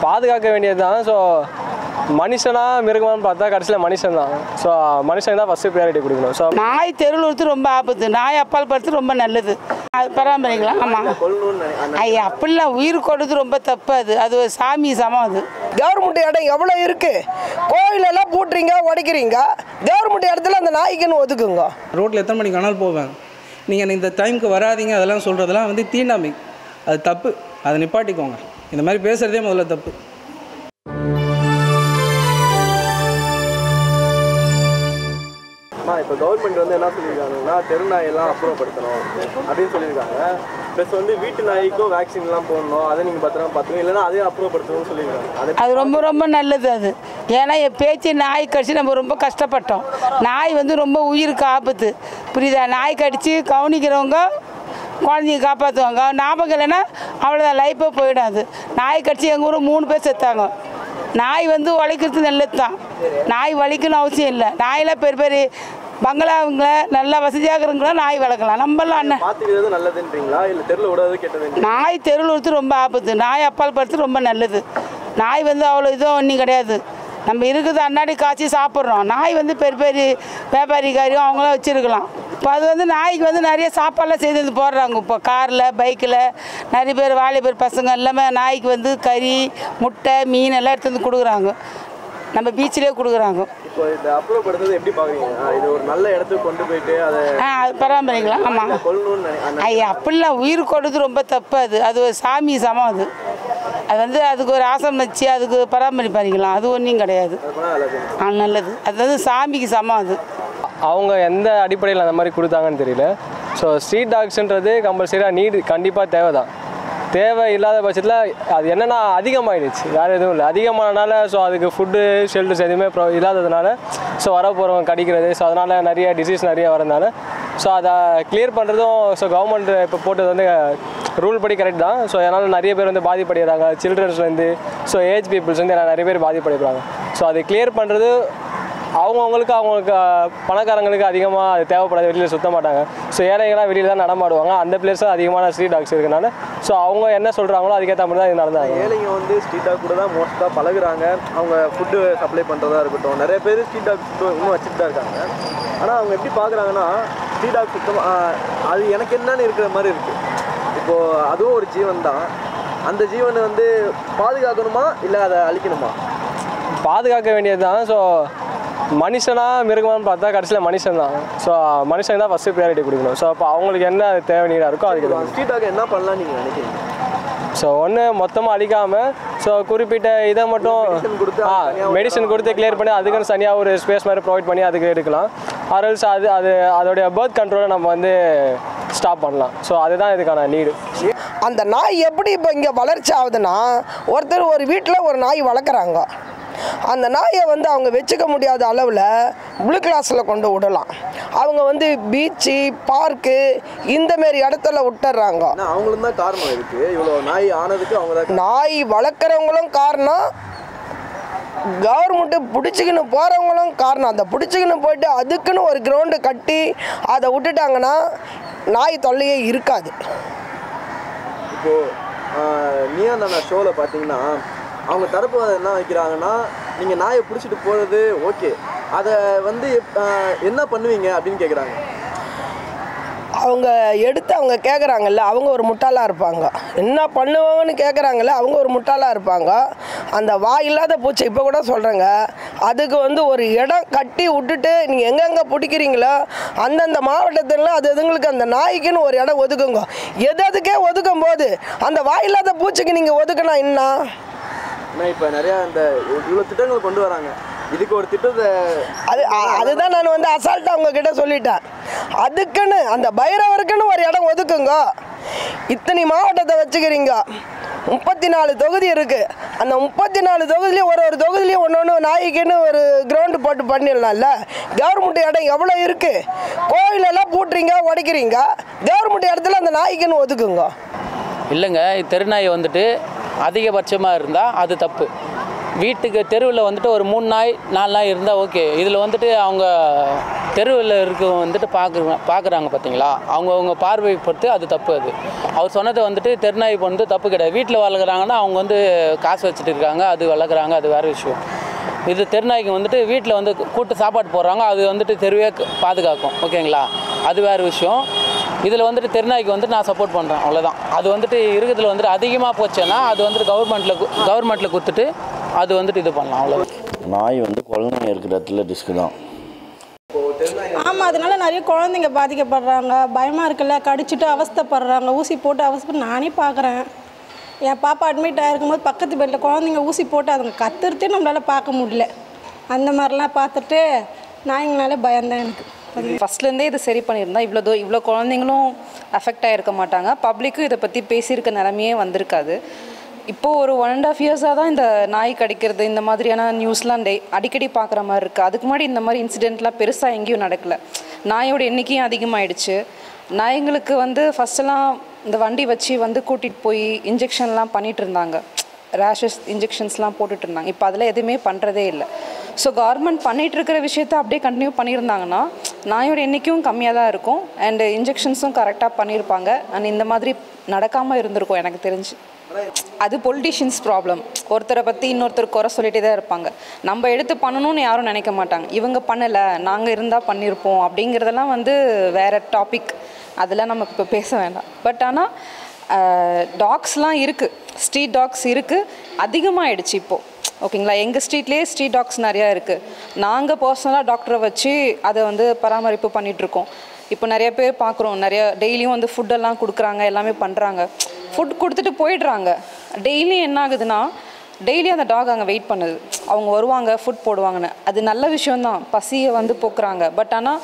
பாதுகாக்க வேண்டியது தான். ஸோ மனுஷனா மிருகமானு பார்த்தா கடைசியில் மனுஷன் தான். ஸோ மனுஷன் தான் ஃபஸ்ட்டு ப்ரியாரிட்டி கொடுக்கணும். ஸோ நாய் தெருவில் ஒருத்தர் ரொம்ப ஆபத்து, நாய் அப்பால் படுத்து ரொம்ப நல்லது, அது பராமரிக்கலாம். ஆமாம் ஐயா, அப்படிலாம் உயிர் கொடுத்து ரொம்ப தப்பு, அது ஒரு சாமி சமம். அது கவர்மெண்ட் இடம் எவ்வளோ இருக்குது, கோயிலெல்லாம் பூட்டுறீங்க உடைக்கிறீங்க, கவர்மெண்ட் இடத்துல அந்த நாய்க்குன்னு ஒதுக்குங்க. ரோட்டில் எத்தனை மணிக்கு வேணாலும் போவேன், நீங்கள் இந்த டைமுக்கு வராதிங்க அதெல்லாம் சொல்கிறதெல்லாம் வந்து தீண்டாமை, அது தப்பு, அதை நிப்பாட்டிக்கோங்க. இந்த மாதிரி பேசுகிறதே முதல்ல தப்பு. இப்போ கவர்மெண்ட் வந்து என்ன சொல்லியிருக்காங்கன்னா தெருநாயெல்லாம் அப்புறப்படுத்தணும் அப்படின்னு சொல்லியிருக்காங்க. ப்ளஸ் வந்து வீட்டு நாய்க்கும் வேக்சின்லாம் போடணும், அதை நீங்கள் பத்திரமா பார்த்துக்கணும், இல்லைன்னா அதையும் அப்புறப்படுத்தணும்னு சொல்லியிருக்காங்க. அது ரொம்ப ரொம்ப நல்லது. அது ஏன்னா என் பேச்சு நாய் கடிச்சு நம்ம ரொம்ப கஷ்டப்பட்டோம். நாய் வந்து ரொம்ப உயிருக்கு ஆபத்து, புரியுதா? நாய் கடித்து கவனிக்கிறவங்க குழந்தைங்க காப்பாற்றுவாங்க, ஞாபகம் இல்லைன்னா அவ்வளோதான், லைஃபே போயிடும். அது நாய் கடிச்சு எங்கள் ஊர் 3 பேர் செத்தாங்க. நாய் வந்து உழைக்கிறது நல்லது தான், நாய் வலிக்கணும்னு அவசியம் இல்லை. நாயெல்லாம் பெரிய பெரிய பங்களாவுங்கள நல்லா வசதியாகிறவங்கள நாய் வளர்க்கலாம். நம்மளாம் அண்ணன் நல்லதுன்றீங்களா இல்லை தெருவில் விடாது கெட்டது? நாய் தெருவில் ஒருத்தர் ரொம்ப ஆபத்து, நாய் அப்பால் படுத்து ரொம்ப நல்லது. நாய் வந்து அவ்வளோ இதுவும் ஒன்றும் கிடையாது, நம்ம இருக்குது அன்னாடி காய்ச்சி சாப்பிட்றோம். நாய் வந்து பெரிய பெரிய வியாபாரிக்காரியும் அவங்களாம் வச்சுருக்கலாம். இப்போ அது வந்து நாய்க்கு வந்து நிறைய சாப்பாடெலாம் செய்து வந்து போடுறாங்க. இப்போ காரில் பைக்கில் நிறைய பேர் வாலிபர் பசங்க எல்லாமே நாய்க்கு வந்து கறி முட்டை மீன் எல்லாம் எடுத்து வந்து கொடுக்குறாங்க, நம்ம பீச்சிலே கொடுக்குறாங்க. இப்போ இந்த அப்புறப்படுத்துறது எப்படி பார்க்குறீங்க? இது ஒரு நல்ல இடத்துக்கு கொண்டு போயிட்டு அதை அது பராமரிக்கலாம். ஆமாம் ஐயா, அப்படிலாம் உயிர் கொடுத்து ரொம்ப தப்பு, அது ஒரு சாமி சமம். அது வந்து அதுக்கு ஒரு ஆசம் வச்சு அதுக்கு பராமரிப்பாரிக்கலாம், அது ஒன்றும் கிடையாது. நல்லது, அது வந்து சாமிக்கு சமம். அது அவங்க எந்த அடிப்படையில் அந்த மாதிரி கொடுத்தாங்கன்னு தெரியல. ஸோ ஸ்ட்ரீட் டாக்ஸ்ன்றது கம்பல்சரியாக நீடு கண்டிப்பாக தேவை தான். தேவை இல்லாத பட்சத்தில் அது என்னென்னா அதிகமாகிடுச்சு, வேறு எதுவும் இல்லை. அதிகமானனால ஸோ அதுக்கு ஃபுட்டு ஷெல்டர்ஸ் எதுவுமே இல்லாததுனால ஸோ வர போகிறவங்க கடிக்கிறது, ஸோ அதனால் நிறைய டிசீஸ் நிறைய வரதுனால ஸோ அதை கிளியர் பண்ணுறதும் ஸோ கவர்மெண்ட் இப்போ போட்டது வந்து ரூல் படி கரெக்ட் தான். ஸோ அதனால் நிறைய பேர் வந்து பாதிப்படைகிறாங்க, சில்ட்ரன்ஸ்லேருந்து ஸோ ஏஜ் பீப்புள்ஸ் வந்து நிறைய பேர் பாதிப்படைகிறாங்க. ஸோ அதை கிளியர் பண்ணுறது அவங்களுக்கு பணக்காரங்களுக்கு அதிகமாக அது தேவைப்படாது, வெளியில் சுற்ற மாட்டாங்க. ஸோ ஏழைகளாக வெளியில் தான் நடமாடுவாங்க, அந்த பிளேஸில் அதிகமான ஸ்ட்ரீட் டாக்ஸ் இருக்கனால ஸோ அவங்க என்ன சொல்கிறாங்களோ அதுக்கேற்ற மாதிரி தான் இது நடந்தாங்க. ஏழைங்க வந்து ஸ்ட்ரீட் டாக் கூட தான் மோஸ்ட்டாக பழகுறாங்க, அவங்க ஃபுட்டு சப்ளை பண்ணுறதா இருக்கட்டும். நிறைய பேர் ஸ்ட்ரீட் டாக் இன்னும் வச்சுட்டு தான் இருக்காங்க. ஆனால் அவங்க எப்படி பார்க்குறாங்கன்னா ஸ்ட்ரீட் டாக் சுத்தமாக அது எனக்கு என்னன்னு இருக்கிற மாதிரி இருக்குது. இப்போது அதுவும் ஒரு ஜீவன் தான், அந்த ஜீவனை வந்து பாதுகாக்கணுமா இல்லை அதை அழிக்கணுமா? பாதுகாக்க வேண்டியது தான். ஸோ மனுஷனா மிருகமானு பார்த்தா கடைசியில் மனுஷன் தான். ஸோ மனுஷன் தான் ஃபஸ்ட்டு ப்ரியாரிட்டி கொடுக்கணும். ஸோ அப்போ அவங்களுக்கு என்ன தேவை நீடாக இருக்கோ அதுக்கு ஸ்ட்ரீட் டாக் என்ன பண்ணலாம் நீங்கள் நினைக்கிறீங்க? ஸோ ஒன்று மொத்தமாக அழிக்காமல் ஸோ குறிப்பிட்ட இதை மட்டும் மெடிசன் கொடுத்து கிளியர் பண்ணி அதுக்குன்னு தனியாக ஒரு ஸ்பேஸ் மாதிரி ப்ரொவைட் பண்ணி அதுக்கு எடுக்கலாம். ஆர்எல்ஸ் அதோடைய பர்த் கண்ட்ரோலை நம்ம வந்து ஸ்டாப் பண்ணலாம். ஸோ அதுதான் இதுக்கான நீடு. அந்த நாய் எப்படி இப்போ இங்கே வளர்ச்சி ஆகுதுன்னா, ஒருத்தர் ஒரு வீட்டில் ஒரு நாய் வளர்க்குறாங்க, அந்த நாயை வந்து அவங்க வச்சுக்க முடியாத அளவில் ப்ளூ கிளாஸில் கொண்டு விடலாம். அவங்க வந்து பீச்சு பார்க்கு இந்தமாரி இடத்துல விட்டுறாங்க. அவங்களும் தான் காரணம் இருக்குது இவ்வளோ நாய் ஆனதுக்கு. அவங்க நாய் வளர்க்குறவங்களும் காரணம், கவர்மெண்ட்டு பிடிச்சிக்கின்னு போகிறவங்களும் காரணம். அந்த பிடிச்சிக்கின்னு போயிட்டு அதுக்குன்னு ஒரு கிரவுண்டு கட்டி அதை விட்டுட்டாங்கன்னா நாய் தொல்லையே இருக்காது. இப்போது நீயா நான் ஷோவில் பார்த்தீங்கன்னா அவங்க தரப்பு என்ன வைக்கிறாங்கன்னா, நீங்கள் நாயை பிடிச்சிட்டு போகிறது ஓகே, அதை வந்து என்ன பண்ணுவீங்க அப்படின்னு கேட்குறாங்க. அவங்க எடுத்து அவங்க கேட்குறாங்கல்ல, அவங்க ஒரு முட்டாளாக இருப்பாங்க. என்ன பண்ணுவாங்கன்னு கேட்குறாங்கல்ல, அவங்க ஒரு முட்டாளாக இருப்பாங்க. அந்த வாயில்லாத பூச்சி இப்போ கூட சொல்கிறேங்க, அதுக்கு வந்து ஒரு இடம் கட்டி விட்டுட்டு நீங்கள் எங்கெங்கே பிடிக்கிறீங்களோ அந்தந்த மாவட்டத்தில் அதுங்களுக்கு அந்த நாய்க்குன்னு ஒரு இடம் ஒதுக்குங்க. எதுக்கே ஒதுக்கும் போது அந்த வாயில்லாத பூச்சிக்கு நீங்கள் ஒதுக்கினா என்ன? ஆனால் இப்போ நிறையா இந்த இவ்வளோ திட்டங்கள் கொண்டு வராங்க, இதுக்கு ஒரு திட்டத்தை அதுதான் நான் வந்து அசால்ட்டாக உங்ககிட்ட சொல்லிட்டேன். அதுக்குன்னு அந்த பைரவருக்குன்னு ஒரு இடம் ஒதுக்குங்க. இத்தனை மாவட்டத்தை வச்சுக்கிறீங்க, 34 தொகுதி இருக்குது. அந்த 34 தொகுதியிலையும் ஒரு தொகுதியிலையும் ஒன்று நாய்க்குன்னு ஒரு கிரவுண்டு போட்டு பண்ணிடலாம்ல. கவர்மெண்ட் இடம் எவ்வளோ இருக்குது, கோயிலெல்லாம் பூட்டுறீங்க உடைக்கிறீங்க, கவர்மெண்ட் இடத்துல அந்த நாய்க்குன்னு ஒதுக்குங்க. இல்லைங்க, தெருநாய் வந்துட்டு அதிகபட்சமாக இருந்தால் அது தப்பு. வீட்டுக்கு தெருவில் வந்துட்டு ஒரு 3 நாய் 4 நாய் இருந்தால் ஓகே. இதில் வந்துட்டு அவங்க தெருவில் இருக்க வந்துட்டு பார்க்குறாங்க பார்த்தீங்களா, அவங்க பார்வை பொறுத்து அது தப்பு. அது அவர் சொன்னது வந்துட்டு தெருநாய் வந்து தப்பு கிடையாது. வீட்டில் வளர்க்குறாங்கன்னா அவங்க வந்து காசு வச்சுட்டு இருக்காங்க, அது வளர்க்குறாங்க, அது வேறு விஷயம். இது தெருநாய்க்கு வந்துட்டு வீட்டில் வந்து கூட்டு சாப்பாடு போடுறாங்க, அது வந்துட்டு தெருவே பாதுகாக்கும், ஓகேங்களா, அது வேறு விஷயம். இதில் வந்துட்டு தெருநாய்க்கு வந்துட்டு நான் சப்போர்ட் பண்ணுறேன், அவ்வளோதான். அது வந்துட்டு இருக்கிறதுல வந்துட்டு அதிகமாக போச்சுன்னா அது வந்துட்டு கவர்மெண்ட்டில் கொடுத்துட்டு அது வந்துட்டு இது பண்ணலாம், அவ்வளோதான். நாய் வந்து குழந்தைங்க இருக்கிற இடத்துல ரிஸ்க்கு தான். ஆமாம், அதனால நிறைய குழந்தைங்க பாதிக்கப்படுறாங்க. பயமாக இருக்குல்ல, கடிச்சிட்டு அவஸ்தைப்படுறாங்க, ஊசி போட்டு அவஸ்தைப்பட்டு நானே பார்க்குறேன். என் பாப்பா அட்மிட் ஆகிருக்கும்போது பக்கத்து பெட்டில் குழந்தைங்க ஊசி போட்டு அதுங்க கத்துறதே நம்மளால் பார்க்க முடியல. அந்த மாதிரிலாம் பார்த்துட்டு நாய்ங்கனாலே பயம்தான் எனக்கு. ஃபஸ்ட்லேருந்தே இது சரி பண்ணியிருந்தா இவ்வளோ குழந்தைங்களும் அஃபெக்ட் ஆகிருக்க மாட்டாங்க, பப்ளிக்கும் இதை பற்றி பேசியிருக்க நிலமையே வந்திருக்காது. இப்போது ஒரு 1.5 இயர்ஸாக தான் இந்த நாய் கடிக்கிறது இந்த மாதிரியான நியூஸ்லாம் அடிக்கடி பார்க்குற மாதிரி இருக்குது. அதுக்கு முன்னாடி இந்த மாதிரி இன்சிடெண்ட்லாம் பெருசாக எங்கேயும் நடக்கலை. நாயோட எண்ணிக்கையும் அதிகமாகிடுச்சு. நாய்ங்களுக்கு வந்து ஃபஸ்ட்டெல்லாம் இந்த வண்டி வச்சு வந்து கூட்டிகிட்டு போய் இன்ஜெக்ஷன்லாம் பண்ணிகிட்டு இருந்தாங்க, ரேஷஸ் இன்ஜெக்ஷன்ஸ்லாம் போட்டுட்டு இருந்தாங்க. இப்போ அதில் எதுவுமே பண்ணுறதே இல்லை. ஸோ கவர்மெண்ட் பண்ணிகிட்டு இருக்கிற விஷயத்த அப்படியே கண்டினியூ பண்ணியிருந்தாங்கன்னா நாயோட எண்ணிக்கையும் கம்மியாக தான் இருக்கும், அண்டு இன்ஜெக்ஷன்ஸும் கரெக்டாக பண்ணியிருப்பாங்க, அண்ட் இந்த மாதிரி நடக்காமல் இருந்திருக்கும் எனக்கு தெரிஞ்சு. அது பொலிட்டிஷியன்ஸ் ப்ராப்ளம். ஒருத்தரை பற்றி இன்னொருத்தர் குறை சொல்லிகிட்டே தான் இருப்பாங்க. நம்ம எடுத்து பண்ணணும்னு யாரும் நினைக்க மாட்டாங்க. இவங்க பண்ணலை, நாங்கள் இருந்தால் பண்ணியிருப்போம் அப்படிங்கிறதெல்லாம் வந்து வேறு டாபிக், அதெல்லாம் நம்ம இப்போ பேச வேண்டாம். பட் ஆனால் டாக்ஸ்லாம் இருக்குது, ஸ்ட்ரீட் டாக்ஸ் இருக்குது, அதிகமாகிடுச்சு இப்போது, ஓகேங்களா. எங்கள் ஸ்ட்ரீட்லேயே ஸ்ட்ரீட் டாக்ஸ் நிறையா இருக்குது. நாங்கள் பர்சனலாக டாக்டரை வச்சு அதை வந்து பராமரிப்பு பண்ணிகிட்ருக்கோம். இப்போ நிறைய பேர் பார்க்குறோம், நிறைய டெய்லியும் வந்து ஃபுட்டெல்லாம் கொடுக்குறாங்க, எல்லாமே பண்ணுறாங்க. ஃபுட் கொடுத்துட்டு போயிடுறாங்க. டெய்லியும் என்ன ஆகுதுன்னா டெய்லி அந்த டாக் அங்கே வெயிட் பண்ணுது, அவங்க வருவாங்க ஃபுட் போடுவாங்கன்னு. அது நல்ல விஷயந்தான், பசியை வந்து போக்குறாங்க. பட் ஆனால்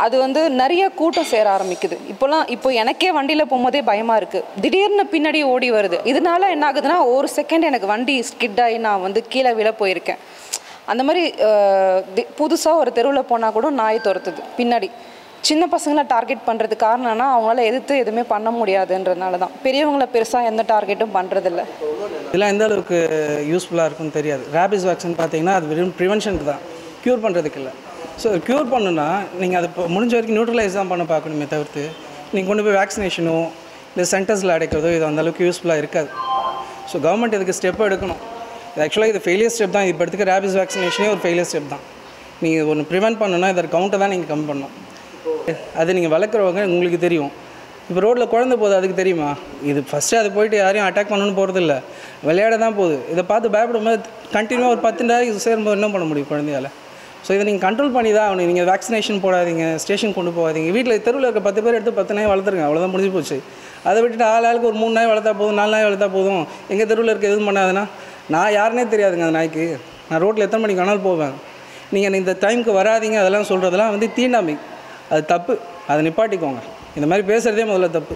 அது வந்து நிறைய கூட்டம் சேர ஆரம்பிக்குது. இப்போ எனக்கே வண்டியில் போகும்போதே பயமாக இருக்குது, திடீர்னு பின்னாடி ஓடி வருது. இதனால என்ன ஆகுதுன்னா ஒரு செகண்ட் எனக்கு வண்டி ஸ்கிட் ஆகி நான் வந்து கீழே விழ போயிருக்கேன். அந்த மாதிரி புதுசாக ஒரு தெருவில் போனால் கூட நாய் துரத்துது பின்னாடி. சின்ன பசங்களை டார்கெட் பண்ணுறது காரணம்னா அவங்களால எதிர்த்து எதுவுமே பண்ண முடியாதுன்றதுனால தான். பெரியவங்களை பெருசாக எந்த டார்கெட்டும் பண்ணுறதில்ல. இதெல்லாம் எந்த அளவுக்கு யூஸ்ஃபுல்லாக இருக்குன்னு தெரியாது. ரேபிஸ் வேக்சின் பார்த்தீங்கன்னா அது வெறும் ப்ரிவென்ஷனுக்கு தான், க்யூர் பண்ணுறதுக்கு இல்லை. ஸோ க்யூர் பண்ணுன்னா நீங்கள் அதை இப்போ முடிஞ்ச வரைக்கும் நியூட்ரலைஸ் தான் பண்ண பார்க்கணுமே தவிர்த்து நீங்கள் கொண்டு போய் வேக்சினேஷனோ இல்லை சென்டர்ஸில் அடைக்கிறதோ இது அந்தளவுக்கு யூஸ்ஃபுல்லாக இருக்காது. ஸோ கவர்மெண்ட் இதுக்கு ஸ்டெப் எடுக்கணும். இது ஆக்சுவலாக இது ஃபெயிலியர் ஸ்டெப் தான். இப்போ எடுத்துக்க ரேபிஸ் வேக்சினேஷனே ஒரு ஃபெயிலியர் ஸ்டெப் தான். நீங்கள் ஒன்று ப்ரிவென்ட் பண்ணணுன்னா இதோட கவுண்ட்டை தான் நீங்கள் கம்மி பண்ணணும். அது நீங்கள் வளர்க்குறவங்க உங்களுக்கு தெரியும். இப்போ ரோட்டில் குழந்தை போகுது, அதுக்கு தெரியுமா? இது ஃபஸ்ட்டு அது போயிட்டு யாரையும் அட்டாக் பண்ணணும்னு போகிறதில்ல, விளையாட தான் போகுது. இதை பார்த்து பயப்படும்போது கண்டினியூவாக ஒரு 10 நாளைக்கு சேரும்போது என்ன பண்ண முடியும் குழந்தையால்? ஸோ இதை நீங்கள் கண்ட்ரோல் பண்ணி தான் ஆகணும். நீங்கள் வேக்சினேஷன் போடாதீங்க, ஸ்டேஷன் கொண்டு போகாதீங்க. வீட்டில் தெருவில் இருக்க 10 பேர் எடுத்து 10 நாய் வளர்த்துருங்க, அவ்வளோதான் முடிஞ்சு போச்சு. அதை விட்டுட்டு ஆளுக்கு ஒரு 3 நாய் வளர்த்தா போதும், 4 நாய் வளர்த்தா போதும், எங்கள் தெருவில் இருக்க எதுவும் பண்ணாதுன்னா நான் யாருன்னே தெரியாதுங்க அந்த நாய்க்கு. நான் ரோட்டில் எத்தனை மணிக்கு வேணாலும் போவேன். நீங்கள் இந்த டைமுக்கு வராதிங்க அதெல்லாம் சொல்கிறதெல்லாம் வந்து தீண்டாமை, அது தப்பு. அதை நிப்பாட்டிக்கோங்க. இந்த மாதிரி பேசுகிறதே முதல்ல தப்பு.